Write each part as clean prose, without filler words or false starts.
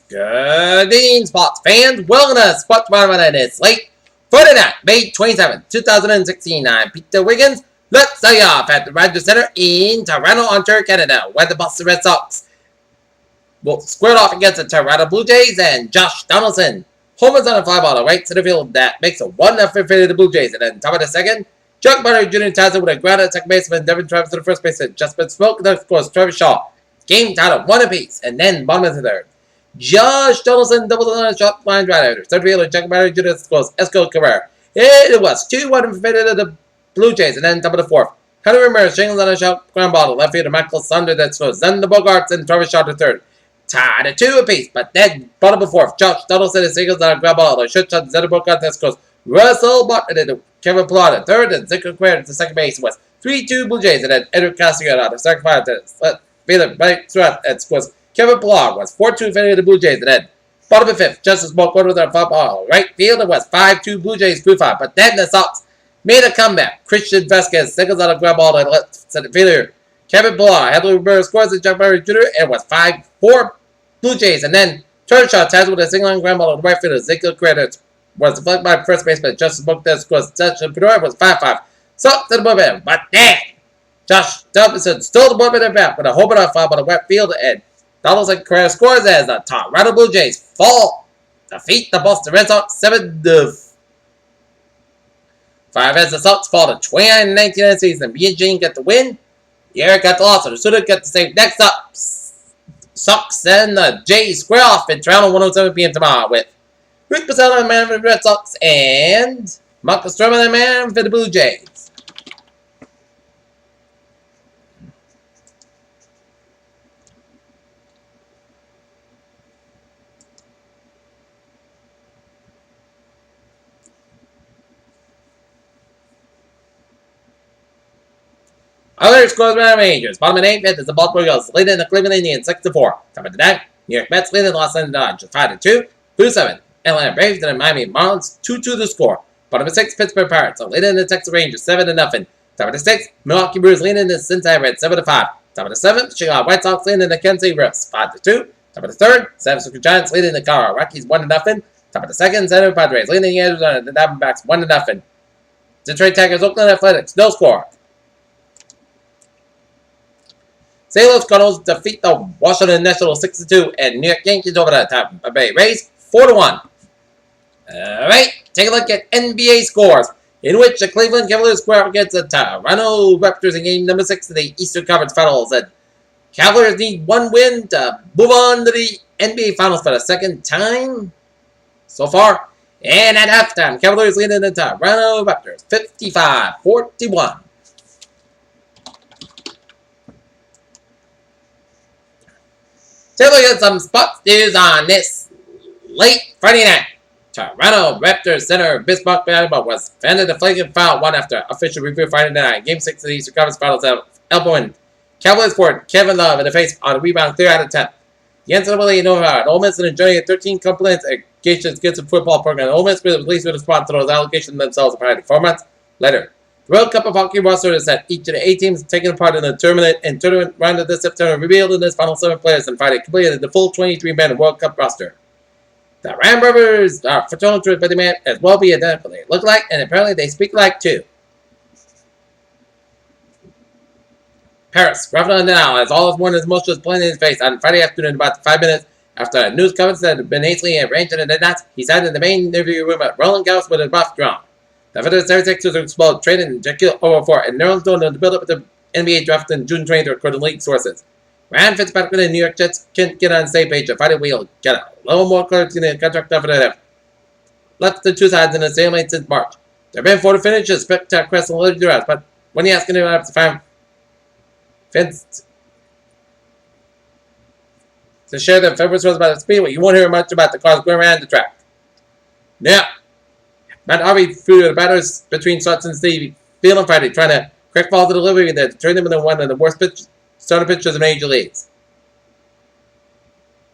Good evening, sports fans. Welcome to Sports Bar this late for tonight, May 27, 2016. I'm Peter Wiggins. Let's start off at the Roundup Center in Toronto, Ontario, Canada, where the Boston Red Sox will square off against the Toronto Blue Jays and Josh Donaldson. Homers on a fly ball to right center field that makes a 1-0 fit of the Blue Jays. And then top of the second, Chuck Butter Jr. ties it with a ground at second baseman. Devin Travis to the first baseman. Just been smoked. Then scores Travis Shaw. Game tied at 1 apiece. And then bottom of the third, Josh Donaldson doubles on a shot line right after. Third fielder Chuck Butter Jr. scores Esco Cabrera. It was 2-1 in favor of the Blue Jays. And then top of the fourth, Henry Ramirez shingles on a shot ground ball to left fielder Michael Sander that scores. Then the Bogarts and Travis Shaw to third. Tied at 2 apiece, but then bottom of fourth, Josh Donaldson and singles on a ground ball. The short shot Zeta Bogart that scores. Russell Butler to Kevin Plot at third, and Zico Quer to second base was 3-2 Blue Jays, and then Edward Castillo out of second five to fielder Mike Surratt that scores. Kevin Plot was 4-2 in favor of the Blue Jays, and then bottom of fifth, Justice Smoke with a foul ball. Right fielder was 5-2 Blue Jays 3-5, but then the Sox made a comeback. Christian Vasquez singles on a ground ball to left center fielder Kevin Plot. Henry Ramirez scores and Chuck Butter Jr. and was 5-4 Blue Jays, and then Kershaw ties with a single on ground ball to the right fielder. Zico Credit was deflected by first baseman Justice Book that scores. Pedroia was 5-5. Sox to the momentum, but then Josh Donaldson stole the momentum back with a home run foul by the right fielder, and Donaldson scores as the Toronto Blue Jays fall defeat the Boston Red Sox 7-5 as the Sox fall to 29-19 season. B and Gene get the win. Eric got the loss, so the Suda get the save. Next up, Sox and the Jays square off in Toronto 1:07 p.m. tomorrow with Rick Porcello, the man for the Red Sox, and Marcus Stroman, the man for the Blue Jays. Other scores by the Rangers. Bottom of 8th is the Baltimore Eagles, leading the Cleveland Indians 6-4. Top of the 9th, New York Mets leading the Los Angeles Dodgers 5-2. 2-7, Atlanta Braves and the Miami Marlins 2-2 the score. Bottom of 6th, Pittsburgh Pirates leading the Texas Rangers 7-0. Top of the 6th, Milwaukee Brewers leading the Cincinnati Reds 7-5. Top of the 7th, Chicago White Sox leading the Kansas City Royals 5-2. Top of the 3rd, San Francisco Giants leading the Colorado Rockies 1-0. Top of the 2nd, San Diego Padres leading the Arizona Diamondbacks 1-0. Detroit Tigers, Oakland Athletics, no score. St. Louis Cardinals defeat the Washington Nationals 6-2, and New York Yankees over the Tampa Bay Rays 4-1. Alright, take a look at NBA scores, in which the Cleveland Cavaliers square up against the Toronto Raptors in game number 6 of the Eastern Conference Finals. And Cavaliers need one win to move on to the NBA Finals for the second time so far. And at halftime, Cavaliers leading the Toronto Raptors 55-41. Take a look at some sports news on this late Friday night. Toronto Raptors center Bismarck Biyombo was fended a flagrant foul one after official review Friday night. Game 6 of the Eastern Conference Finals elbowing Cavaliers forward Kevin Love in the face on a rebound 3 out of 10. The NCAA Nova Ole Miss and enjoying 13 complaints allegations against the football program. Ole Miss was released with a response to those allegations themselves apparently 4 months later. The World Cup of Hockey roster is that each of the 8 teams taking part in the tournament round of this September revealed in its final 7 players and Friday completed the full 23-man World Cup roster. The Ram brothers are fraternal twins, but they may as well be identical. They look like, and apparently they speak like too. Paris, Rafael Nadal has all his worn his emotions plain in his face on Friday afternoon about 5 minutes after news comments that had been hastily arranged and did not. He sat in the main interview room at Roland Garros with a rough drawn. The Federal 76ers explode, traded Jaquil over for and Nerlens Nolan in the build-up of the NBA draft in June 20th, according to league sources. Ryan Fitzpatrick and the New York Jets can't get on the same page. The Friday we'll get a little more clarity in the contract offer that have left the two sides in the same lane since March. There have been 4 finishes, spectacular crest and little dress, but when you ask anyone to find Vince to share the favorite stories about the speedway, you won't hear much about the cars going around the track. Now, Matt Harvey threw the batters between Sutton and Stevie Field on Friday, trying to correct ball to delivery that turned them into one of the worst starter pitchers in major leagues.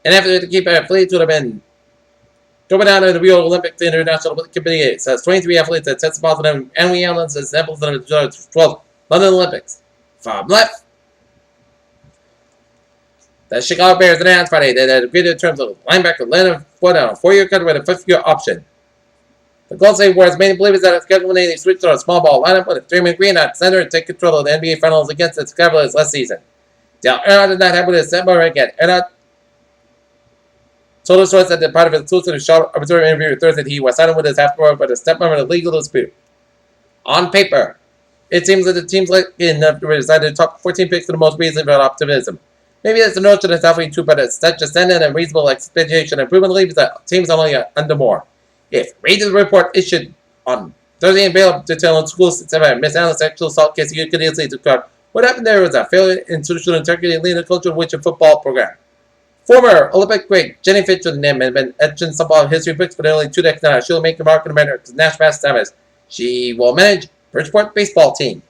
And after to keep athletes would have been going down to the Rio Olympic International Committee. It says 23 athletes that sets the ball to them, and we analyze examples of the 12 London Olympics. From left, The Chicago Bears announced Friday that they had agreed to terms of linebacker Leonard Fournette on a 4-year contract with a 5th-year option. The Golden State Warriors made believe that it's scheduled when they switched to a small ball lineup with a Draymond Green at center and take control of the NBA Finals against its Cavaliers last season. Dale Earnhardt did not have with his set bar rank at Earnhardt told the source that the part of his exclusive shot observer interview Thursday that he was signed with his half-brother but a stepmother in a legal dispute. On paper, it seems that the team's likely enough to decide the top 14 picks for the most reason for optimism. Maybe that's the notion that's halfway true, but it's such a standard and reasonable expectation and proven leaves that teams are only under more. If reading the report issued on Thursday in bail to tell on schools that mishandled sexual assault case, you could easily describe what happened there was a failure in institutional integrity and leading the culture of which a football program. Former Olympic great Jenny Fitch's name has been etched in some history books for nearly 2 decades now. She will make American America's national status. She will manage Bridgeport baseball team.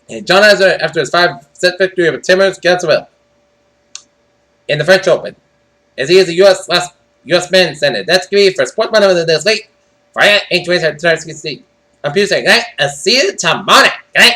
And John Isner, after his 5-set victory over Timmers Gansville in the French Open, as he is the U.S. men's center. That's going to be for Sport Monday this week. Friday, 8 I'm Peter saying, good night. I'll see you tomorrow. Good night.